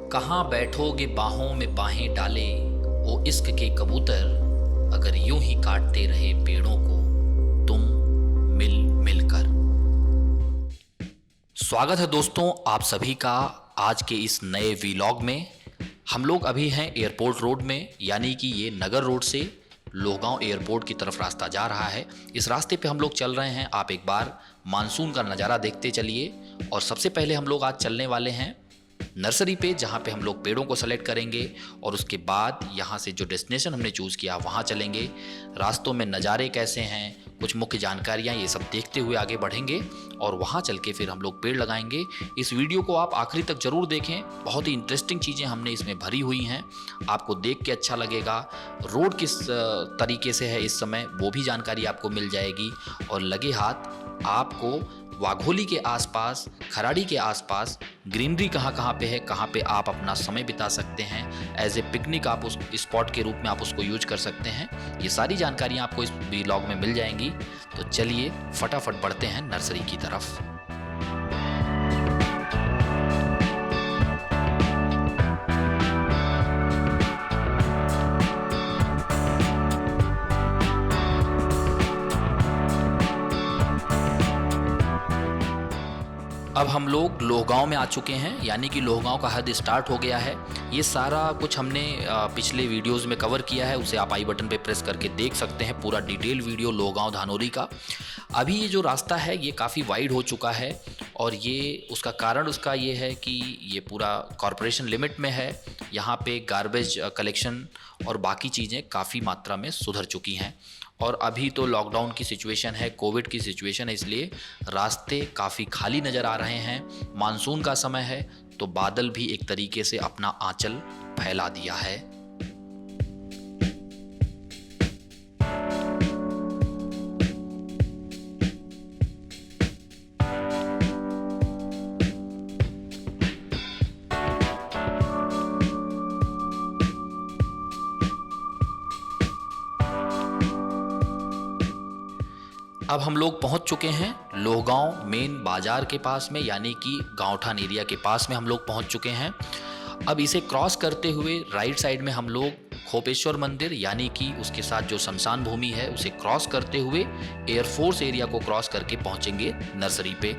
कहाँ बैठोगे बाहों में बाहें डाले, ओ इश्क के कबूतर, अगर यूं ही काटते रहे पेड़ों को तुम मिल मिलकर। स्वागत है दोस्तों आप सभी का आज के इस नए वीलॉग में। हम लोग अभी हैं एयरपोर्ट रोड में, यानी कि ये नगर रोड से लोहगांव एयरपोर्ट की तरफ रास्ता जा रहा है। इस रास्ते पे हम लोग चल रहे हैं। आप एक बार मानसून का नज़ारा देखते चलिए। और सबसे पहले हम लोग आज चलने वाले हैं नर्सरी पे, जहाँ पे हम लोग पेड़ों को सेलेक्ट करेंगे और उसके बाद यहाँ से जो डेस्टिनेशन हमने चूज़ किया वहाँ चलेंगे। रास्तों में नज़ारे कैसे हैं, कुछ मुख्य जानकारियाँ, ये सब देखते हुए आगे बढ़ेंगे और वहाँ चल के फिर हम लोग पेड़ लगाएंगे। इस वीडियो को आप आखिरी तक ज़रूर देखें, बहुत ही इंटरेस्टिंग चीज़ें हमने इसमें भरी हुई हैं, आपको देख के अच्छा लगेगा। रोड किस तरीके से है इस समय वो भी जानकारी आपको मिल जाएगी। और लगे हाथ आपको वाघोली के आसपास, खराड़ी के आसपास ग्रीनरी कहाँ पे है, कहाँ पे आप अपना समय बिता सकते हैं, एज ए पिकनिक आप उस स्पॉट के रूप में आप उसको यूज कर सकते हैं। ये सारी जानकारियाँ आपको इस व्लॉग में मिल जाएंगी। तो चलिए फटाफट बढ़ते हैं नर्सरी की तरफ। अब हम लोग लोहगांव में आ चुके हैं, यानी कि लोहगांव का हद स्टार्ट हो गया है। ये सारा कुछ हमने पिछले वीडियोस में कवर किया है, उसे आप आई बटन पे प्रेस करके देख सकते हैं, पूरा डिटेल वीडियो लोहगांव धानोरी का। अभी ये जो रास्ता है ये काफ़ी वाइड हो चुका है और ये उसका कारण उसका ये है कि ये पूरा कॉरपोरेशन लिमिट में है। यहाँ पे गार्बेज कलेक्शन और बाकी चीज़ें काफ़ी मात्रा में सुधर चुकी हैं। और अभी तो लॉकडाउन की सिचुएशन है, कोविड की सिचुएशन है, इसलिए रास्ते काफ़ी खाली नज़र आ रहे हैं। मानसून का समय है तो बादल भी एक तरीके से अपना आंचल फैला दिया है। अब हम लोग पहुंच चुके हैं लोहगांव मेन बाजार के पास में, यानी कि गांवठान एरिया के पास में हम लोग पहुंच चुके हैं। अब इसे क्रॉस करते हुए राइट साइड में हम लोग खोपेश्वर मंदिर, यानी कि उसके साथ जो शमशान भूमि है उसे क्रॉस करते हुए एयरफोर्स एरिया को क्रॉस करके पहुंचेंगे नर्सरी पे।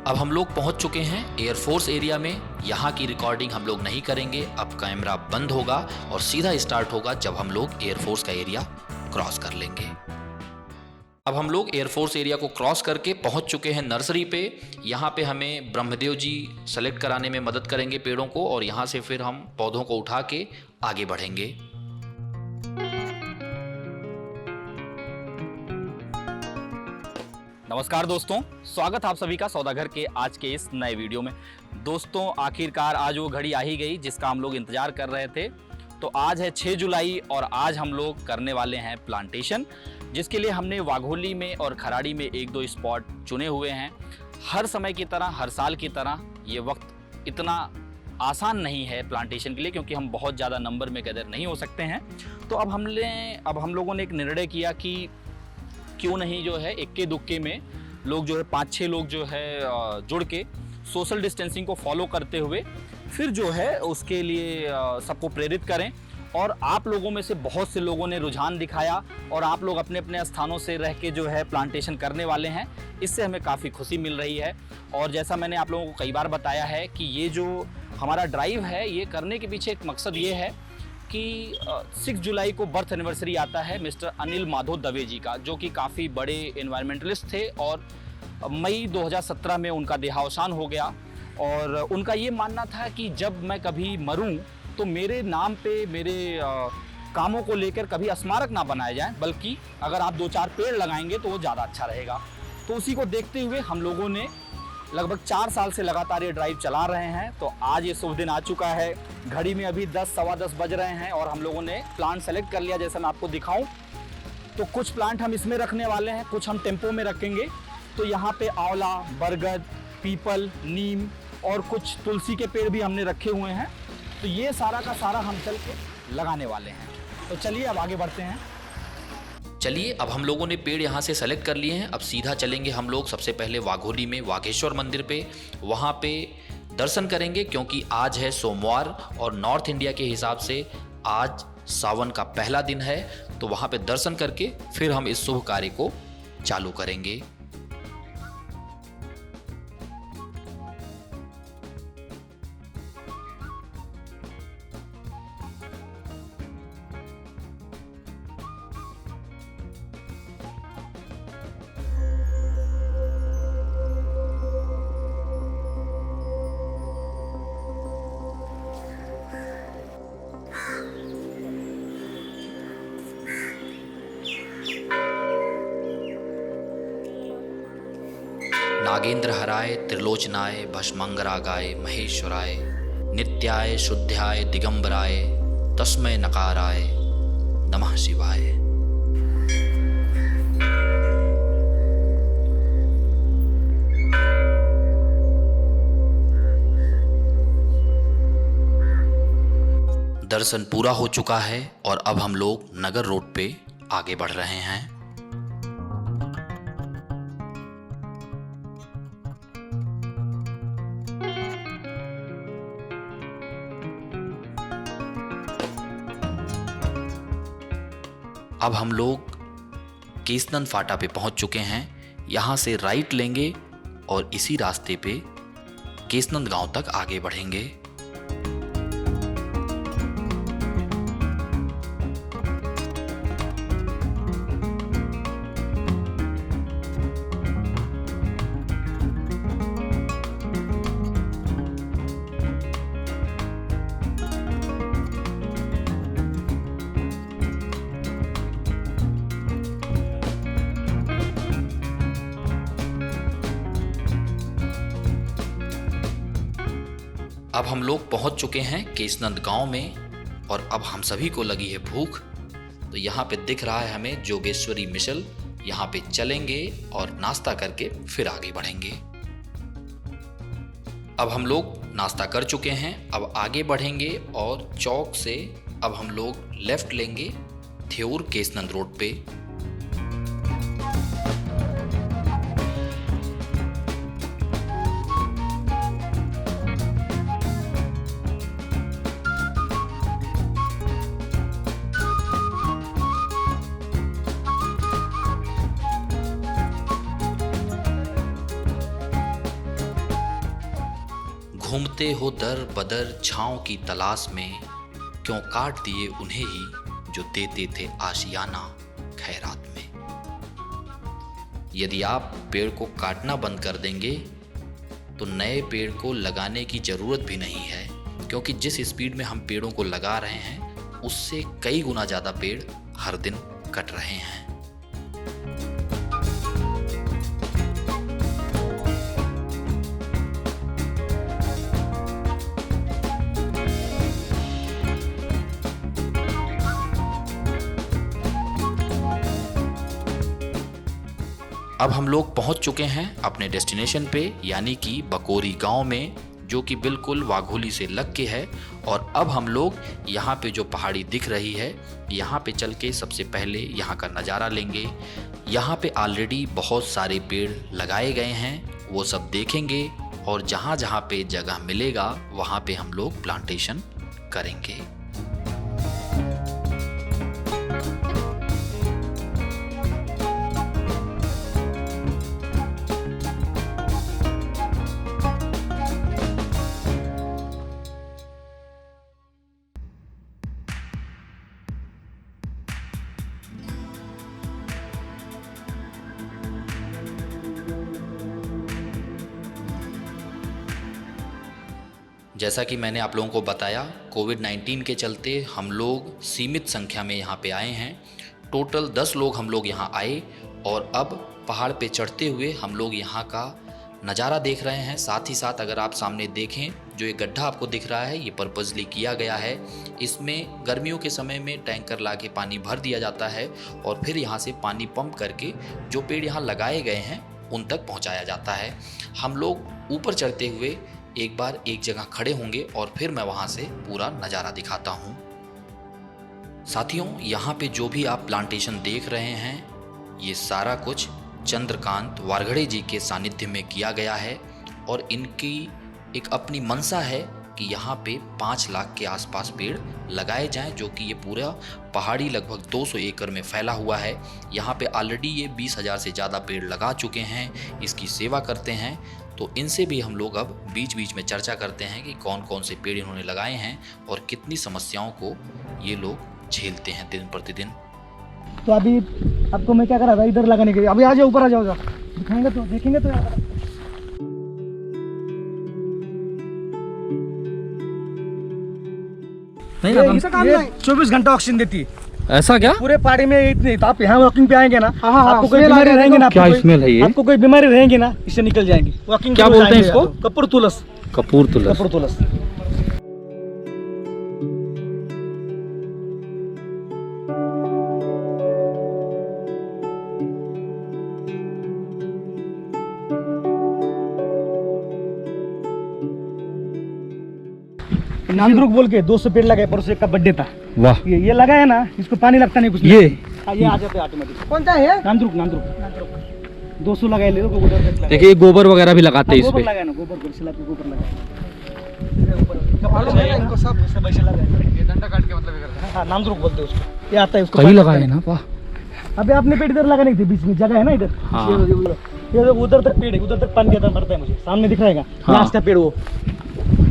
अब हम लोग पहुंच चुके हैं एयरफोर्स एरिया में। यहाँ की रिकॉर्डिंग हम लोग नहीं करेंगे, अब कैमरा बंद होगा और सीधा स्टार्ट होगा जब हम लोग एयरफोर्स का एरिया क्रॉस कर लेंगे। अब हम लोग एयरफोर्स एरिया को क्रॉस करके पहुंच चुके हैं नर्सरी पे। यहाँ पे हमें ब्रह्मदेव जी सेलेक्ट कराने में मदद करेंगे पेड़ों को, और यहाँ से फिर हम पौधों को उठा के आगे बढ़ेंगे। नमस्कार दोस्तों, स्वागत आप सभी का सौदागर के आज के इस नए वीडियो में। दोस्तों आखिरकार आज वो घड़ी आ ही गई जिसका हम लोग इंतज़ार कर रहे थे। तो आज है 6 जुलाई और आज हम लोग करने वाले हैं प्लांटेशन, जिसके लिए हमने वाघोली में और खराड़ी में 1-2 स्पॉट चुने हुए हैं। हर समय की तरह, हर साल की तरह ये वक्त इतना आसान नहीं है प्लांटेशन के लिए, क्योंकि हम बहुत ज़्यादा नंबर में गैदर नहीं हो सकते हैं। तो अब हम लोगों ने एक निर्णय किया कि क्यों नहीं जो है इक्के दुक्के में लोग जो है 5-6 लोग जो है जुड़ के सोशल डिस्टेंसिंग को फॉलो करते हुए फिर जो है उसके लिए सबको प्रेरित करें। और आप लोगों में से बहुत से लोगों ने रुझान दिखाया और आप लोग अपने अपने स्थानों से रह के जो है प्लांटेशन करने वाले हैं। इससे हमें काफ़ी खुशी मिल रही है। और जैसा मैंने आप लोगों को कई बार बताया है कि ये जो हमारा ड्राइव है ये करने के पीछे एक मकसद ये है कि 6 जुलाई को बर्थ एनिवर्सरी आता है मिस्टर अनिल माधव दवे जी का, जो कि काफ़ी बड़े एनवायरमेंटलिस्ट थे और मई 2017 में उनका देहावसान हो गया। और उनका ये मानना था कि जब मैं कभी मरूं तो मेरे नाम पे मेरे कामों को लेकर कभी स्मारक ना बनाया जाए, बल्कि अगर आप 2-4 पेड़ लगाएंगे तो वो ज़्यादा अच्छा रहेगा। तो उसी को देखते हुए हम लोगों ने लगभग 4 साल से लगातार ये ड्राइव चला रहे हैं। तो आज ये शुभ दिन आ चुका है। घड़ी में अभी 10 सवा 10 बज रहे हैं और हम लोगों ने प्लांट सेलेक्ट कर लिया। जैसा मैं आपको दिखाऊं तो कुछ प्लांट हम इसमें रखने वाले हैं, कुछ हम टेम्पो में रखेंगे। तो यहाँ पे आंवला, बरगद, पीपल, नीम और कुछ तुलसी के पेड़ भी हमने रखे हुए हैं। तो ये सारा का सारा हम चल के लगाने वाले हैं। तो चलिए अब आगे बढ़ते हैं। चलिए अब हम लोगों ने पेड़ यहाँ से सेलेक्ट कर लिए हैं। अब सीधा चलेंगे हम लोग सबसे पहले वाघोली में वाघेश्वर मंदिर पे, वहाँ पे दर्शन करेंगे क्योंकि आज है सोमवार और नॉर्थ इंडिया के हिसाब से आज सावन का पहला दिन है। तो वहाँ पे दर्शन करके फिर हम इस शुभ कार्य को चालू करेंगे। नागेंद्र हराय त्रिलोचनाय भस्मंगरागाय महेश्वराय नित्याय शुद्ध्याय दिगंबराय तस्मै नकाराय नमः शिवाय। दर्शन पूरा हो चुका है और अब हम लोग नगर रोड पे आगे बढ़ रहे हैं। अब हम लोग केसनंद फाटा पे पहुंच चुके हैं। यहाँ से राइट लेंगे और इसी रास्ते पे केसनंद गांव तक आगे बढ़ेंगे। अब हम लोग पहुंच चुके हैं केसनंद गांव में और अब हम सभी को लगी है भूख। तो यहाँ पे दिख रहा है हमें जोगेश्वरी मिशल, यहाँ पे चलेंगे और नाश्ता करके फिर आगे बढ़ेंगे। अब हम लोग नाश्ता कर चुके हैं, अब आगे बढ़ेंगे और चौक से अब हम लोग लेफ्ट लेंगे थ्योर केसनंद रोड पे। घूमते हो दर बदर छाँव की तलाश में, क्यों काट दिए उन्हें ही जो देते थे आशियाना खैरात में। यदि आप पेड़ को काटना बंद कर देंगे तो नए पेड़ को लगाने की ज़रूरत भी नहीं है, क्योंकि जिस स्पीड में हम पेड़ों को लगा रहे हैं उससे कई गुना ज़्यादा पेड़ हर दिन कट रहे हैं। अब हम लोग पहुंच चुके हैं अपने डेस्टिनेशन पे, यानी कि बकोरी गांव में, जो कि बिल्कुल वाघोली से लग के है। और अब हम लोग यहाँ पे जो पहाड़ी दिख रही है, यहाँ पे चल के सबसे पहले यहाँ का नज़ारा लेंगे। यहाँ पे ऑलरेडी बहुत सारे पेड़ लगाए गए हैं, वो सब देखेंगे और जहाँ जहाँ पे जगह मिलेगा वहाँ पे हम लोग प्लांटेशन करेंगे। जैसा कि मैंने आप लोगों को बताया, कोविड-19 के चलते हम लोग सीमित संख्या में यहाँ पे आए हैं। टोटल 10 लोग हम लोग यहाँ आए और अब पहाड़ पे चढ़ते हुए हम लोग यहाँ का नज़ारा देख रहे हैं। साथ ही साथ अगर आप सामने देखें, जो ये गड्ढा आपको दिख रहा है, ये पर्पजली किया गया है। इसमें गर्मियों के समय में टैंकर ला के पानी भर दिया जाता है और फिर यहाँ से पानी पंप करके जो पेड़ यहाँ लगाए गए हैं उन तक पहुँचाया जाता है। हम लोग ऊपर चढ़ते हुए एक बार एक जगह खड़े होंगे और फिर मैं वहाँ से पूरा नज़ारा दिखाता हूँ। साथियों, यहाँ पे जो भी आप प्लांटेशन देख रहे हैं, ये सारा कुछ चंद्रकांत वारघड़े जी के सानिध्य में किया गया है और इनकी एक अपनी मनसा है कि यहाँ पे 5 लाख के आसपास पेड़ लगाए जाएं, जो कि ये पूरा पहाड़ी लगभग 200 एकड़ में फैला हुआ है। यहाँ पे ऑलरेडी ये 20,000 से ज़्यादा पेड़ लगा चुके हैं, इसकी सेवा करते हैं। तो इनसे भी हम लोग अब बीच बीच में चर्चा करते हैं कि कौन कौन से पेड़ इन्होंने लगाए हैं और कितनी समस्याओं को ये लोग झेलते हैं दिन प्रतिदिन। तो अभी आपको मैं क्या करा था इधर लगाने के लिए, अभी आ जाओ, ऊपर आ जाओ, दिखाएंगे तो देखेंगे तो यार। ये 24 घंटा ऑक्सीजन देती है ऐसा क्या? पूरे पहाड़ी में इतनी। तो आप यहाँ वॉकिंग पे आएंगे ना, हाँ, आपको कोई बीमारी रहेंगे ना, क्या स्मेल है ये? आपको कोई बीमारी रहेंगी ना, इससे निकल जाएंगी। वॉकिंग क्या बोलते हैं इसको? कपूर तुलस। कपूर तुलस। कपूर तुलस। नांदरुक बोल के 200 पेड़ लगाए, परसों एक का बर्थडे था। वाह, ये लगाया ना, इसको पानी लगता नहीं कुछ। ये ये आ जाते ऑटोमेटिक। कौन सा है? नांदरुक 200 लगाए ले, गोबर तक देखिए गोबर वगैरह भी लगाते हैं इस गोबर पे। लगाया ना, गोबर को सिला के गोबर मालूम है ना इनको सब? लगाया। ये डंडा काट के मतलब ये करते हैं। हाँ, नांदरुक बोलते हैं उसको। ये आता है उसको कहीं पानी लगाए लगता ना। वाह, है। अबे आपने पेड़ इधर लगाने के थे, बीच में जगह है ना इधर। हाँ। ये देखो उधर तक पेड़ है, उधर तक पानी देता पड़ता है मुझे, सामने दिख रहेगा हाँ। लास्ट का पेड़ वो,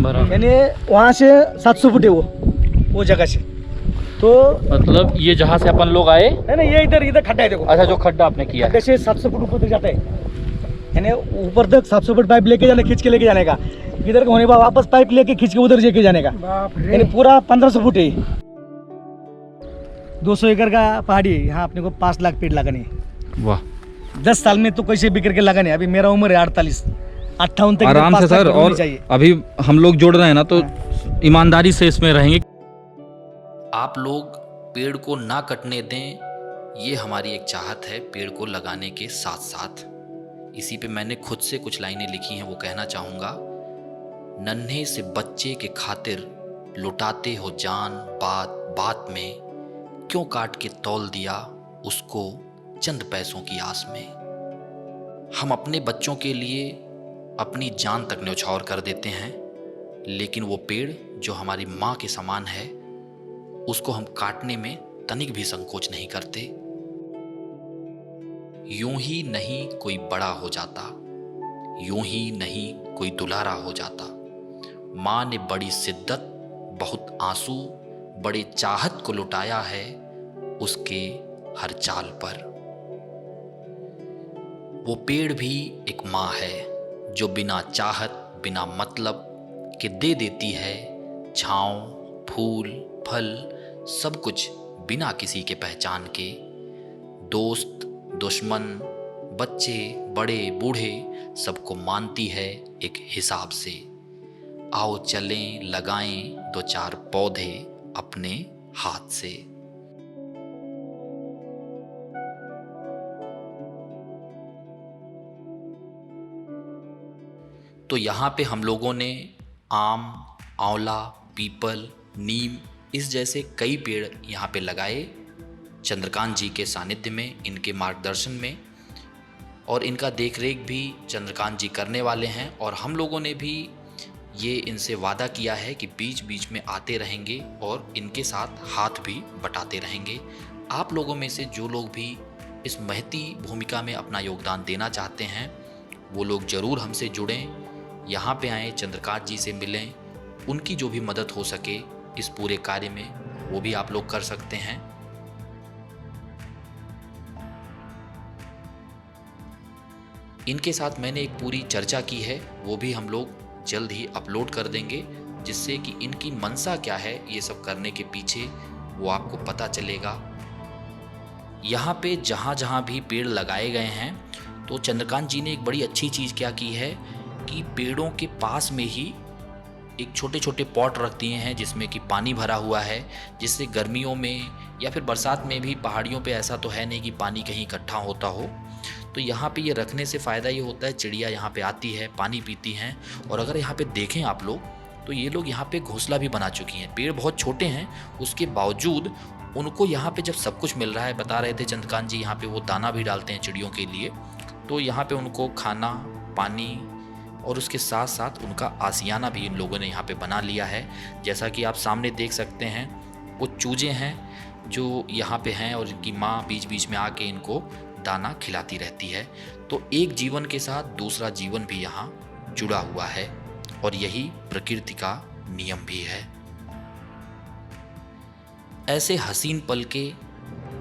बराबर। यानी वहाँ से 700 फुट है वो जगह से। तो मतलब ये जहाँ से अपन लोग आए, है ना, ये इधर खड्डा है देखो। अच्छा जो खड्डा आपने किया है। खड्डे से 700 फुट ऊपर तक जाता है, यानी ऊपर तक 700 फुट पाइप लेके जाने, खींच के लेके जाने का। इधर का होने के बाद वापस पाइप लेके खींच के उधर लेके जाने का, बाप रे। यानी पूरा 1500 फुट है। 200 एकड़ का पहाड़ी है, यहाँ अपने को 5 लाख पेड़ लगाने हैं। वाह, 10 साल में तो कैसे बिक्र के लगाने हैं। अभी मेरा उम्र है 48, 58 तक आराम से 5 लाख सर। पेड़ होने और चाहिए। अभी हम लोग जोड़ रहे हैं ना, तो ईमानदारी से इसमें रहेंगे। आप लोग पेड़ को ना कटने दें, ये हमारी एक चाहत है पेड़ को लगाने के साथ साथ। इसी पे मैंने खुद से कुछ लाइनें लिखी हैं, वो कहना चाहूँगा। नन्हे से बच्चे के खातिर लुटाते हो जान, बात बात में क्यों काट के तौल दिया उसको चंद पैसों की आस में। हम अपने बच्चों के लिए अपनी जान तक न्यौछावर कर देते हैं, लेकिन वो पेड़ जो हमारी माँ के समान है, उसको हम काटने में तनिक भी संकोच नहीं करते। यूं ही नहीं कोई बड़ा हो जाता, यूं ही नहीं कोई दुलारा हो जाता। माँ ने बड़ी शिद्दत, बहुत आंसू, बड़े चाहत को लुटाया है उसके हर चाल पर। वो पेड़ भी एक माँ है जो बिना चाहत, बिना मतलब के दे देती है छाँव, फूल, फल, सब कुछ बिना किसी के पहचान के। दोस्त, दुश्मन, बच्चे, बड़े, बूढ़े सबको मानती है एक हिसाब से। आओ चलें, लगाएं 2-4 पौधे अपने हाथ से। तो यहाँ पे हम लोगों ने आम, आंवला, पीपल, नीम, इस जैसे कई पेड़ यहाँ पे लगाए चंद्रकांत जी के सानिध्य में, इनके मार्गदर्शन में। और इनका देखरेख भी चंद्रकांत जी करने वाले हैं। और हम लोगों ने भी ये इनसे वादा किया है कि बीच बीच में आते रहेंगे और इनके साथ हाथ भी बटाते रहेंगे। आप लोगों में से जो लोग भी इस महती भूमिका में अपना योगदान देना चाहते हैं, वो लोग ज़रूर हमसे जुड़ें, यहाँ पे आएँ, चंद्रकांत जी से मिलें। उनकी जो भी मदद हो सके इस पूरे कार्य में, वो भी आप लोग कर सकते हैं। इनके साथ मैंने एक पूरी चर्चा की है, वो भी हम लोग जल्द ही अपलोड कर देंगे, जिससे कि इनकी मनसा क्या है ये सब करने के पीछे वो आपको पता चलेगा। यहाँ पे जहाँ जहाँ भी पेड़ लगाए गए हैं, तो चंद्रकांत जी ने एक बड़ी अच्छी चीज़ क्या की है कि पेड़ों के पास में ही एक छोटे छोटे पॉट रख दिए हैं जिसमें कि पानी भरा हुआ है, जिससे गर्मियों में या फिर बरसात में भी, पहाड़ियों पे ऐसा तो है नहीं कि पानी कहीं इकट्ठा होता हो, तो यहाँ पे ये रखने से फ़ायदा ये होता है, चिड़िया यहाँ पे आती है, पानी पीती हैं। और अगर यहाँ पे देखें आप लोग तो ये लोग यहाँ पे घोंसला भी बना चुकी हैं। पेड़ बहुत छोटे हैं, उसके बावजूद उनको यहाँ पे जब सब कुछ मिल रहा है, बता रहे थे चंद्रकांत जी, यहाँ पे वो दाना भी डालते हैं चिड़ियों के लिए, तो यहाँ पे उनको खाना, पानी और उसके साथ साथ उनका आशियाना भी इन लोगों ने यहाँ पे बना लिया है। जैसा कि आप सामने देख सकते हैं, वो चूजे हैं जो यहाँ पे हैं और इनकी माँ बीच बीच में आके इनको दाना खिलाती रहती है। तो एक जीवन के साथ दूसरा जीवन भी यहाँ जुड़ा हुआ है और यही प्रकृति का नियम भी है। ऐसे हसीन पल के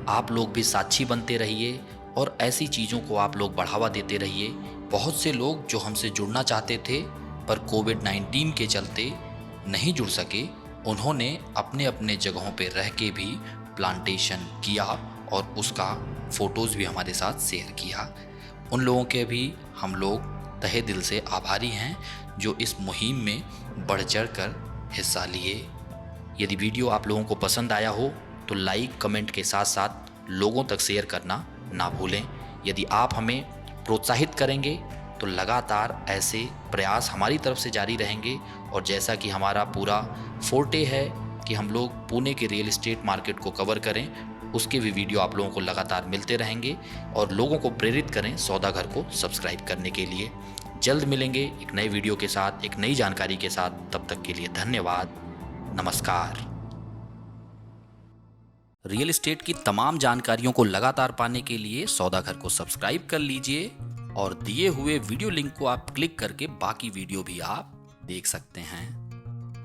आप लोग भी साक्षी बनते रहिए और ऐसी चीज़ों को आप लोग बढ़ावा देते रहिए। बहुत से लोग जो हमसे जुड़ना चाहते थे पर कोविड-19 के चलते नहीं जुड़ सके, उन्होंने अपने अपने जगहों पे रह के भी प्लांटेशन किया और उसका फ़ोटोज़ भी हमारे साथ शेयर किया। उन लोगों के भी हम लोग तहे दिल से आभारी हैं जो इस मुहिम में बढ़ चढ़ कर हिस्सा लिए। यदि वीडियो आप लोगों को पसंद आया हो तो लाइक, कमेंट के साथ साथ लोगों तक शेयर करना ना भूलें। यदि आप हमें प्रोत्साहित करेंगे तो लगातार ऐसे प्रयास हमारी तरफ से जारी रहेंगे। और जैसा कि हमारा पूरा फोर्टे है कि हम लोग पुणे के रियल एस्टेट मार्केट को कवर करें, उसके भी वीडियो आप लोगों को लगातार मिलते रहेंगे। और लोगों को प्रेरित करें सौदागर को सब्सक्राइब करने के लिए। जल्द मिलेंगे एक नए वीडियो के साथ, एक नई जानकारी के साथ। तब तक के लिए धन्यवाद, नमस्कार। रियल एस्टेट की तमाम जानकारियों को लगातार पाने के लिए सौदागर को सब्सक्राइब कर लीजिए और दिए हुए वीडियो लिंक को आप क्लिक करके बाकी वीडियो भी आप देख सकते हैं।